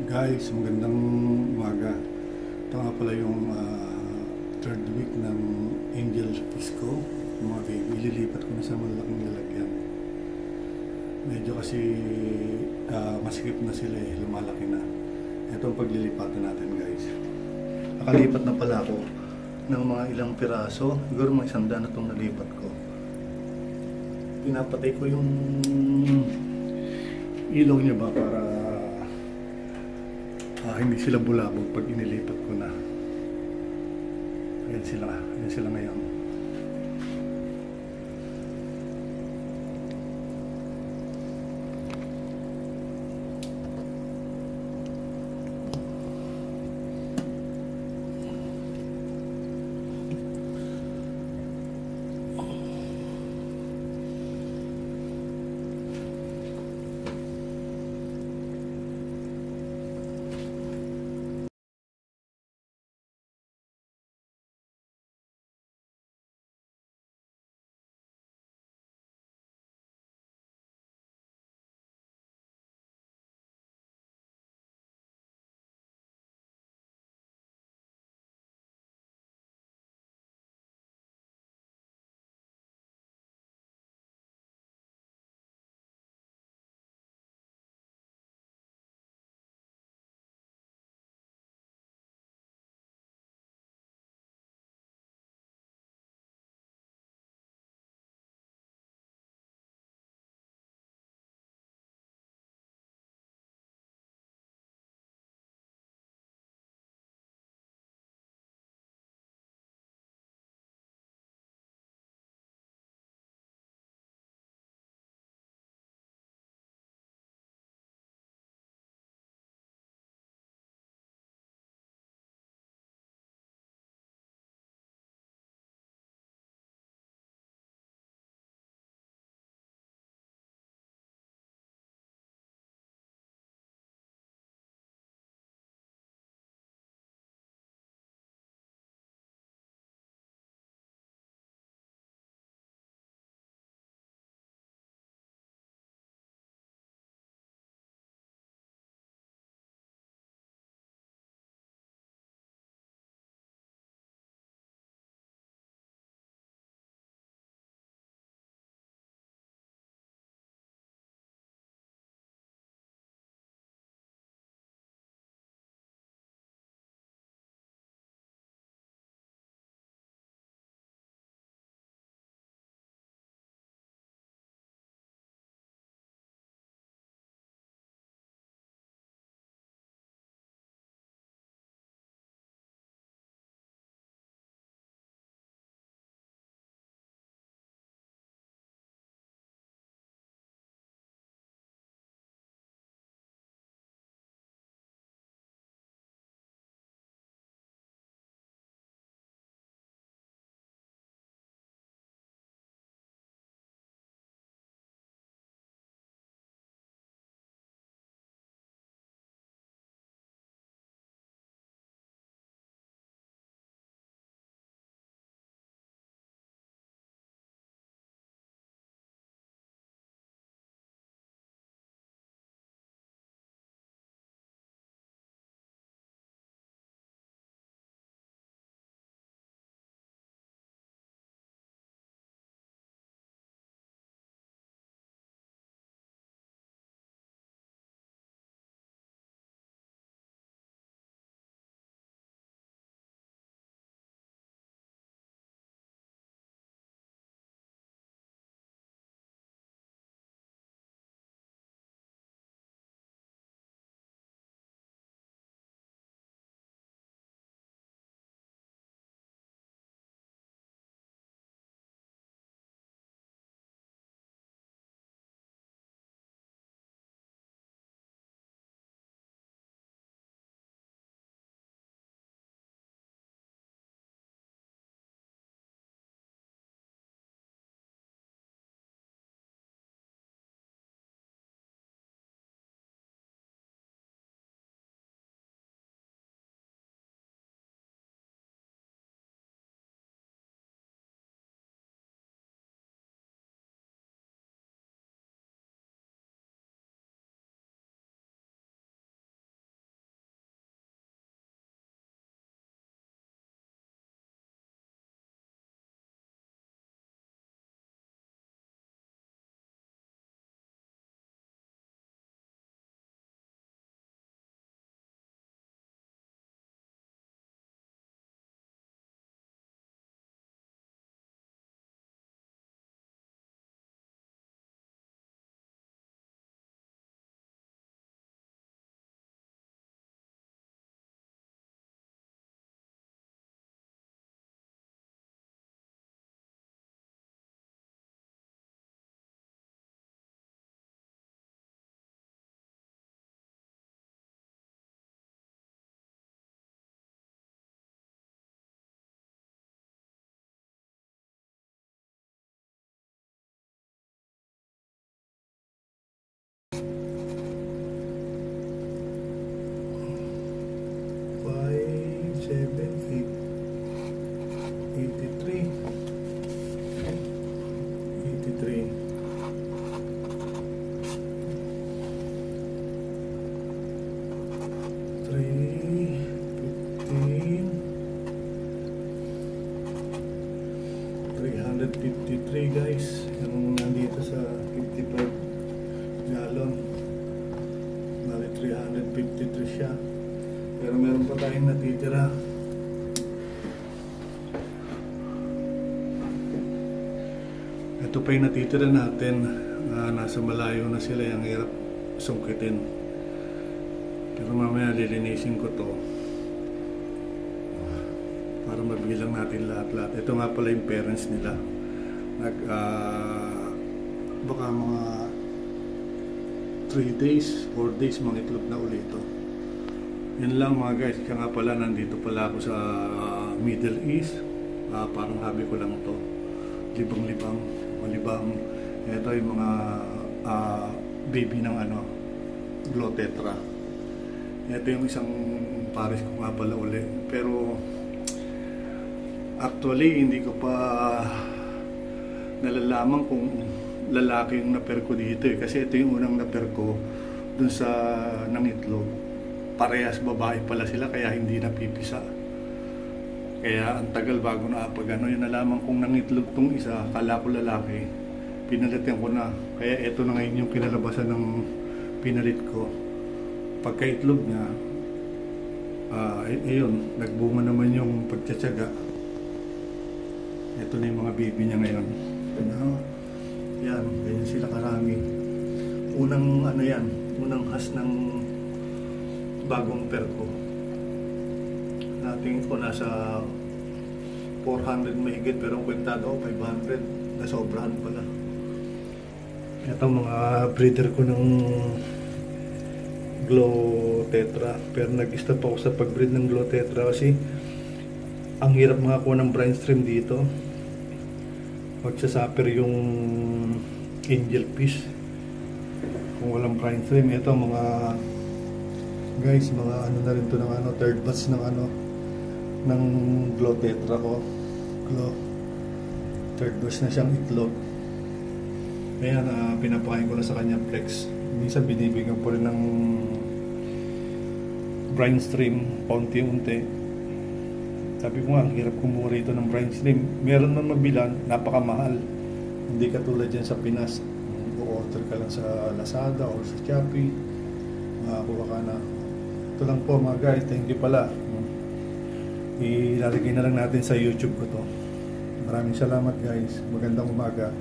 Guys, magandang umaga. Ito nga pala yung third week ng Angel Fish ko. Yung mga baby, ililipat ko na sa malaking lalagyan. Medyo kasi masikip na sila eh, lumalaki na. Ito ang paglilipatan natin guys. Nakalipat na pala ako ng mga ilang piraso. Siguro mga 100 na itong nalipat ko. Pinapatay ko yung ilaw niya ba para hindi sila bulabog pag inilipat ko na. Ayan sila ngayon. 353 siya. Pero meron pa tayong natitira. Ito pa yung natitira natin. Nasa malayo na sila, yung hirap sungkitin. Pero mamaya lilinisin ko to para mabilang natin lahat-lahat. Ito nga pala yung parents nila. Baka mga 3 days, 4 days mga itlog na ulit ito. Yan lang mga guys. Kaya nga pala nandito pala ako sa Middle East. Parang hobby ko lang to. Libang-libang, malibang. Ito yung mga baby ng Glotetra. Ito yung isang pares ko nga pala uli. Pero actually hindi ko pa nalalaman kung lalaki yung naper ko dito kasi ito yung unang naper ko dun sa nangitlog. Parehas babae pala sila kaya hindi napipisa. Kaya ang tagal bago na yung nalaman kong nangitlog tong isa, kala ko lalaki, pinalitan ko na. Kaya ito na ngayon yung kinalabasan ng pinalit ko. Pagka-itlog niya, ayun, nagbunga naman yung pagtsatsaga. Ito na yung mga baby niya ngayon. Yan, ganyan sila karami. Unang unang has ng bagong perko. Natin ko nasa 400 mahigit pero kwentado 500, nasobrahan pala. Ito mga breeder ko ng Glotetra, pero nag-stop ako sa pag-breed ng Glotetra kasi ang hirap makakuha ng brine stream dito. Magsasuffer yung angel fish kung walang brine stream. Ito mga guys, mga na rin to ng third batch ng Glotetra ko. Third batch na siyang itlog. Ayan, pinapakain ko na sa kanya flex. Minsan binibigyan ko rin ng brine stream paunti-unti. Sabi ko nga, ang hirap kumuha rito ng brine stream. Meron man mabilan, napakamahal. Hindi katulad dyan sa Pinas. O-order ka lang sa Lazada or sa Shopee, makakuha ka na. Ito lang po mga guys, thank you pala. Ilalagay na lang natin sa YouTube ko to. Maraming salamat guys, magandang umaga.